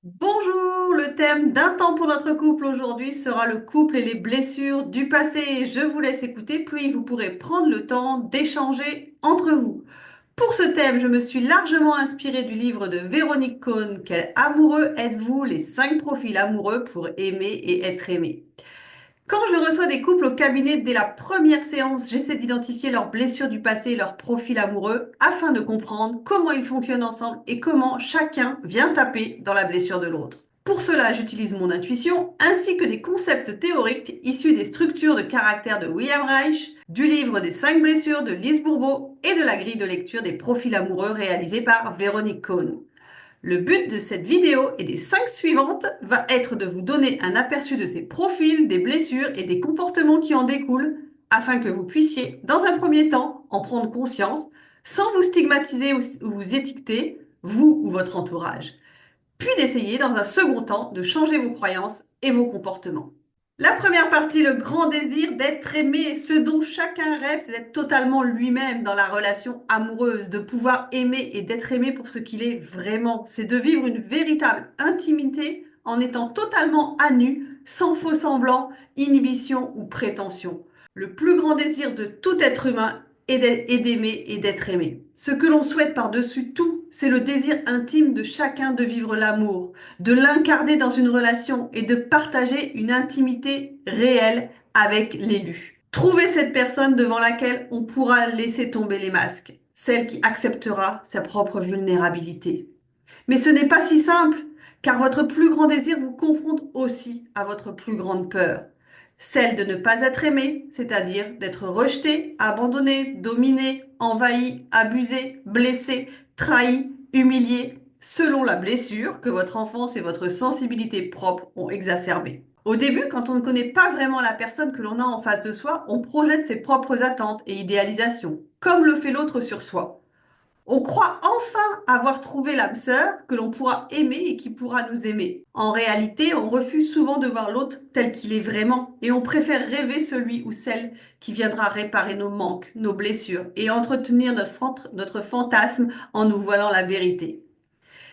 Bonjour, le thème d'un temps pour notre couple aujourd'hui sera le couple et les blessures du passé. Je vous laisse écouter, puis vous pourrez prendre le temps d'échanger entre vous. Pour ce thème, je me suis largement inspirée du livre de Véronique Cohn, Quel amoureux êtes-vous? Les 5 profils amoureux pour aimer et être aimé. Quand je reçois des couples au cabinet dès la première séance, j'essaie d'identifier leurs blessures du passé et leur profil amoureux afin de comprendre comment ils fonctionnent ensemble et comment chacun vient taper dans la blessure de l'autre. Pour cela, j'utilise mon intuition ainsi que des concepts théoriques issus des structures de caractère de William Reich, du livre des 5 blessures de Lise Bourbeau et de la grille de lecture des profils amoureux réalisée par Véronique Cohn. Le but de cette vidéo et des 5 suivantes va être de vous donner un aperçu de ces profils, des blessures et des comportements qui en découlent afin que vous puissiez, dans un premier temps, en prendre conscience sans vous stigmatiser ou vous étiqueter, vous ou votre entourage. Puis d'essayer, dans un second temps, de changer vos croyances et vos comportements. La première partie, le grand désir d'être aimé, ce dont chacun rêve, c'est d'être totalement lui-même dans la relation amoureuse, de pouvoir aimer et d'être aimé pour ce qu'il est vraiment. C'est de vivre une véritable intimité en étant totalement à nu, sans faux semblant, inhibition ou prétention. Le plus grand désir de tout être humain est d'aimer et d'être aimé. Ce que l'on souhaite par-dessus tout, c'est le désir intime de chacun de vivre l'amour, de l'incarner dans une relation et de partager une intimité réelle avec l'élu. Trouver cette personne devant laquelle on pourra laisser tomber les masques, celle qui acceptera sa propre vulnérabilité. Mais ce n'est pas si simple, car votre plus grand désir vous confronte aussi à votre plus grande peur. Celle de ne pas être aimé, c'est-à-dire d'être rejeté, abandonné, dominé, envahi, abusé, blessé, trahi, humilié, selon la blessure que votre enfance et votre sensibilité propre ont exacerbée. Au début, quand on ne connaît pas vraiment la personne que l'on a en face de soi, on projette ses propres attentes et idéalisations, comme le fait l'autre sur soi. On croit enfin avoir trouvé l'âme sœur que l'on pourra aimer et qui pourra nous aimer. En réalité, on refuse souvent de voir l'autre tel qu'il est vraiment et on préfère rêver celui ou celle qui viendra réparer nos manques, nos blessures et entretenir notre fantasme en nous voilant la vérité.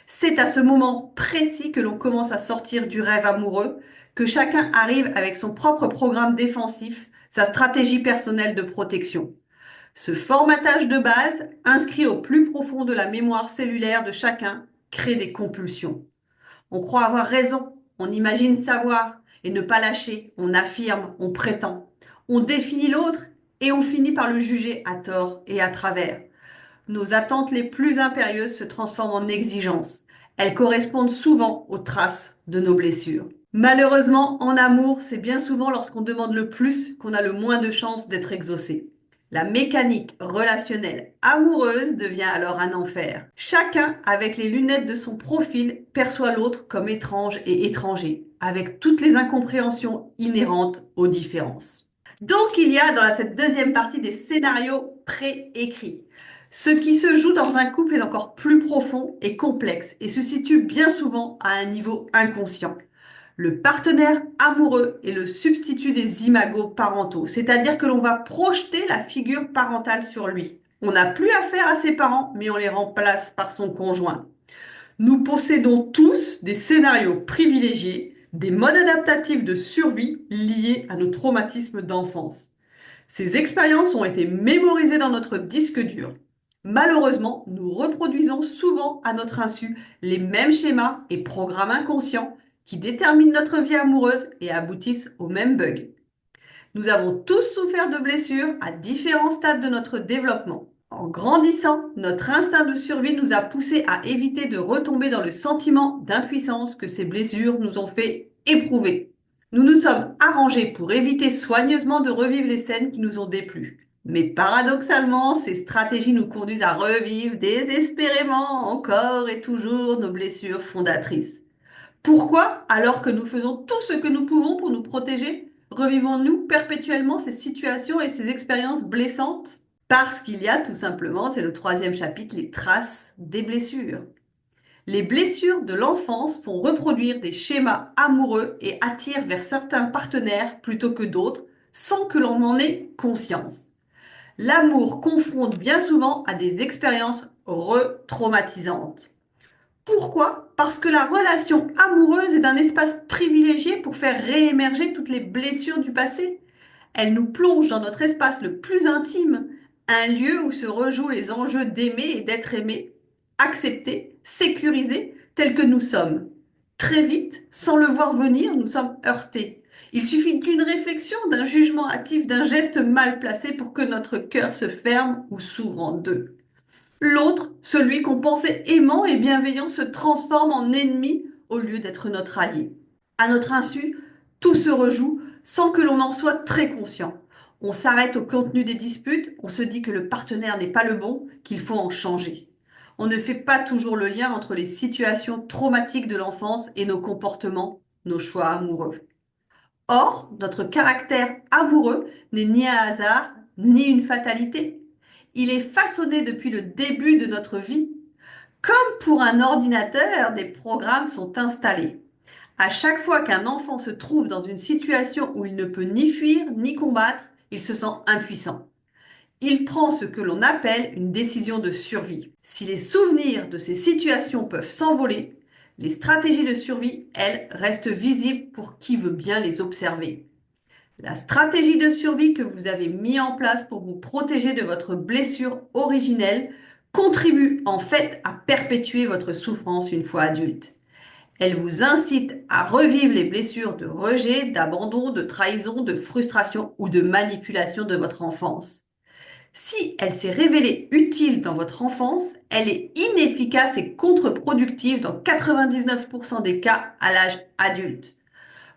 C'est à ce moment précis que l'on commence à sortir du rêve amoureux, que chacun arrive avec son propre programme défensif, sa stratégie personnelle de protection. Ce formatage de base, inscrit au plus profond de la mémoire cellulaire de chacun, crée des compulsions. On croit avoir raison, on imagine savoir, et ne pas lâcher, on affirme, on prétend. On définit l'autre et on finit par le juger à tort et à travers. Nos attentes les plus impérieuses se transforment en exigences. Elles correspondent souvent aux traces de nos blessures. Malheureusement, en amour, c'est bien souvent lorsqu'on demande le plus qu'on a le moins de chances d'être exaucé. La mécanique relationnelle amoureuse devient alors un enfer. Chacun, avec les lunettes de son profil, perçoit l'autre comme étrange et étranger, avec toutes les incompréhensions inhérentes aux différences. Donc il y a dans cette deuxième partie des scénarios préécrits. Ce qui se joue dans un couple est encore plus profond et complexe et se situe bien souvent à un niveau inconscient. Le partenaire amoureux est le substitut des imagos parentaux, c'est-à-dire que l'on va projeter la figure parentale sur lui. On n'a plus affaire à ses parents, mais on les remplace par son conjoint. Nous possédons tous des scénarios privilégiés, des modes adaptatifs de survie liés à nos traumatismes d'enfance. Ces expériences ont été mémorisées dans notre disque dur. Malheureusement, nous reproduisons souvent à notre insu les mêmes schémas et programmes inconscients qui déterminent notre vie amoureuse et aboutissent aux mêmes bugs. Nous avons tous souffert de blessures à différents stades de notre développement. En grandissant, notre instinct de survie nous a poussés à éviter de retomber dans le sentiment d'impuissance que ces blessures nous ont fait éprouver. Nous nous sommes arrangés pour éviter soigneusement de revivre les scènes qui nous ont déplu. Mais paradoxalement, ces stratégies nous conduisent à revivre désespérément encore et toujours nos blessures fondatrices. Pourquoi, alors que nous faisons tout ce que nous pouvons pour nous protéger, revivons-nous perpétuellement ces situations et ces expériences blessantes? Parce qu'il y a tout simplement, c'est le troisième chapitre, les traces des blessures. Les blessures de l'enfance font reproduire des schémas amoureux et attirent vers certains partenaires plutôt que d'autres, sans que l'on en ait conscience. L'amour confronte bien souvent à des expériences re-traumatisantes. Pourquoi? Parce que la relation amoureuse est un espace privilégié pour faire réémerger toutes les blessures du passé. Elle nous plonge dans notre espace le plus intime, un lieu où se rejouent les enjeux d'aimer et d'être aimé, accepté, sécurisé, tels que nous sommes. Très vite, sans le voir venir, nous sommes heurtés. Il suffit d'une réflexion, d'un jugement hâtif, d'un geste mal placé pour que notre cœur se ferme ou s'ouvre en deux. L'autre, celui qu'on pensait aimant et bienveillant, se transforme en ennemi au lieu d'être notre allié. À notre insu, tout se rejoue sans que l'on en soit très conscient. On s'arrête au contenu des disputes, on se dit que le partenaire n'est pas le bon, qu'il faut en changer. On ne fait pas toujours le lien entre les situations traumatiques de l'enfance et nos comportements, nos choix amoureux. Or, notre caractère amoureux n'est ni un hasard, ni une fatalité. Il est façonné depuis le début de notre vie. Comme pour un ordinateur, des programmes sont installés. À chaque fois qu'un enfant se trouve dans une situation où il ne peut ni fuir ni combattre, il se sent impuissant. Il prend ce que l'on appelle une décision de survie. Si les souvenirs de ces situations peuvent s'envoler, les stratégies de survie, elles, restent visibles pour qui veut bien les observer. La stratégie de survie que vous avez mise en place pour vous protéger de votre blessure originelle contribue en fait à perpétuer votre souffrance une fois adulte. Elle vous incite à revivre les blessures de rejet, d'abandon, de trahison, de frustration ou de manipulation de votre enfance. Si elle s'est révélée utile dans votre enfance, elle est inefficace et contre-productive dans 99% des cas à l'âge adulte.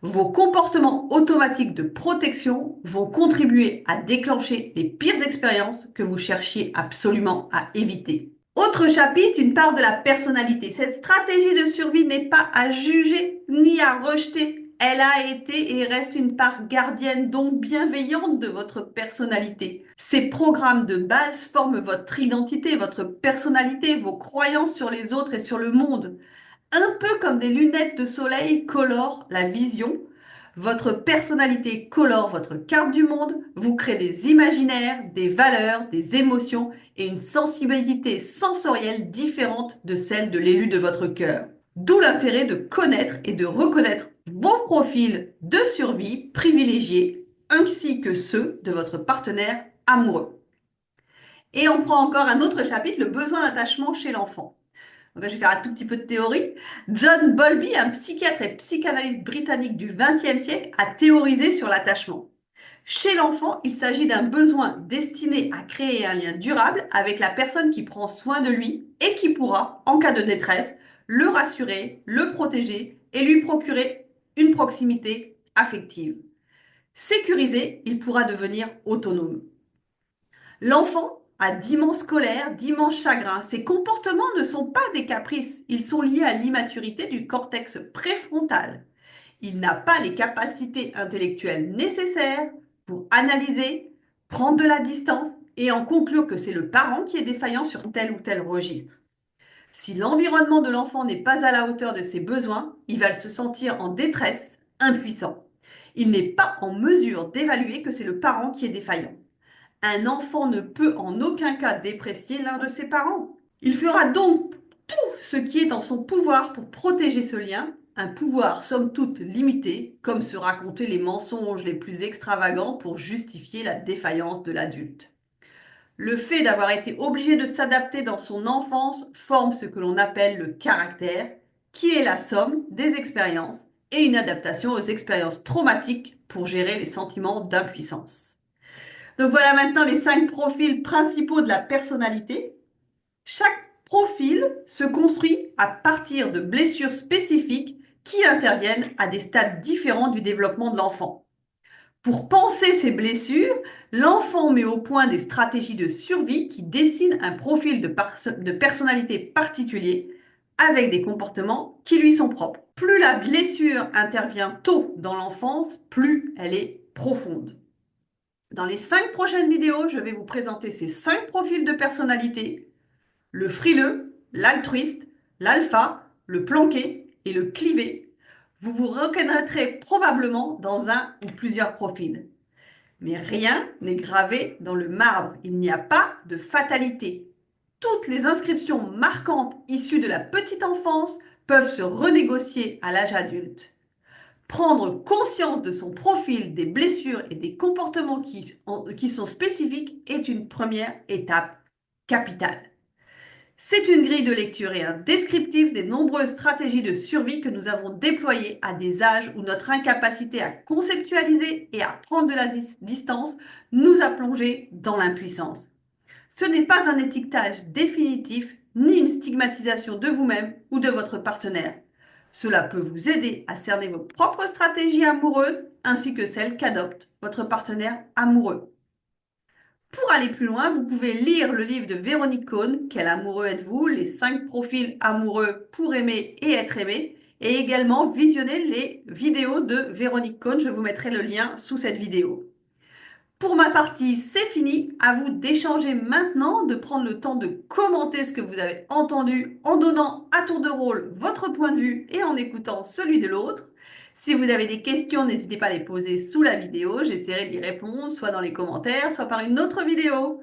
Vos comportements automatiques de protection vont contribuer à déclencher les pires expériences que vous cherchiez absolument à éviter. Autre chapitre, une part de la personnalité. Cette stratégie de survie n'est pas à juger ni à rejeter. Elle a été et reste une part gardienne, donc bienveillante de votre personnalité. Ces programmes de base forment votre identité, votre personnalité, vos croyances sur les autres et sur le monde. Un peu comme des lunettes de soleil colorent la vision, votre personnalité colore votre carte du monde, vous crée des imaginaires, des valeurs, des émotions et une sensibilité sensorielle différente de celle de l'élu de votre cœur. D'où l'intérêt de connaître et de reconnaître vos profils de survie privilégiés ainsi que ceux de votre partenaire amoureux. Et on prend encore un autre chapitre, le besoin d'attachement chez l'enfant. Donc là, je vais faire un tout petit peu de théorie. John Bowlby, un psychiatre et psychanalyste britannique du XXe siècle, a théorisé sur l'attachement. Chez l'enfant, il s'agit d'un besoin destiné à créer un lien durable avec la personne qui prend soin de lui et qui pourra, en cas de détresse, le rassurer, le protéger et lui procurer une proximité affective. Sécurisé, il pourra devenir autonome. L'enfant a d'immenses colères, d'immenses chagrins. Ses comportements ne sont pas des caprices, ils sont liés à l'immaturité du cortex préfrontal. Il n'a pas les capacités intellectuelles nécessaires pour analyser, prendre de la distance et en conclure que c'est le parent qui est défaillant sur tel ou tel registre. Si l'environnement de l'enfant n'est pas à la hauteur de ses besoins, il va se sentir en détresse, impuissant. Il n'est pas en mesure d'évaluer que c'est le parent qui est défaillant. Un enfant ne peut en aucun cas déprécier l'un de ses parents. Il fera donc tout ce qui est en son pouvoir pour protéger ce lien, un pouvoir somme toute limité, comme se raconter les mensonges les plus extravagants pour justifier la défaillance de l'adulte. Le fait d'avoir été obligé de s'adapter dans son enfance forme ce que l'on appelle le caractère, qui est la somme des expériences et une adaptation aux expériences traumatiques pour gérer les sentiments d'impuissance. Donc voilà maintenant les 5 profils principaux de la personnalité. Chaque profil se construit à partir de blessures spécifiques qui interviennent à des stades différents du développement de l'enfant. Pour penser ces blessures, l'enfant met au point des stratégies de survie qui dessinent un profil de personnalité particulier avec des comportements qui lui sont propres. Plus la blessure intervient tôt dans l'enfance, plus elle est profonde. Dans les 5 prochaines vidéos, je vais vous présenter ces 5 profils de personnalité, le frileux, l'altruiste, l'alpha, le planqué et le clivé. Vous vous reconnaîtrez probablement dans un ou plusieurs profils. Mais rien n'est gravé dans le marbre. Il n'y a pas de fatalité. toutes les inscriptions marquantes issues de la petite enfance peuvent se renégocier à l'âge adulte. Prendre conscience de son profil, des blessures et des comportements qui sont spécifiques est une première étape capitale. C'est une grille de lecture et un descriptif des nombreuses stratégies de survie que nous avons déployées à des âges où notre incapacité à conceptualiser et à prendre de la distance nous a plongés dans l'impuissance. Ce n'est pas un étiquetage définitif ni une stigmatisation de vous-même ou de votre partenaire. Cela peut vous aider à cerner vos propres stratégies amoureuses ainsi que celles qu'adopte votre partenaire amoureux. Pour aller plus loin, vous pouvez lire le livre de Véronique Cohn, Quel amoureux êtes-vous? Les 5 profils amoureux pour aimer et être aimé, et également visionner les vidéos de Véronique Cohn. Je vous mettrai le lien sous cette vidéo. Pour ma partie, c'est fini. À vous d'échanger maintenant, de prendre le temps de commenter ce que vous avez entendu en donnant à tour de rôle votre point de vue et en écoutant celui de l'autre. Si vous avez des questions, n'hésitez pas à les poser sous la vidéo. J'essaierai d'y répondre, soit dans les commentaires, soit par une autre vidéo.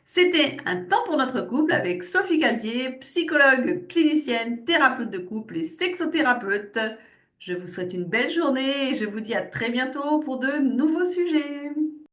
C'était un temps pour notre couple avec Sophie Caldier, psychologue, clinicienne, thérapeute de couple et sexothérapeute. Je vous souhaite une belle journée et je vous dis à très bientôt pour de nouveaux sujets.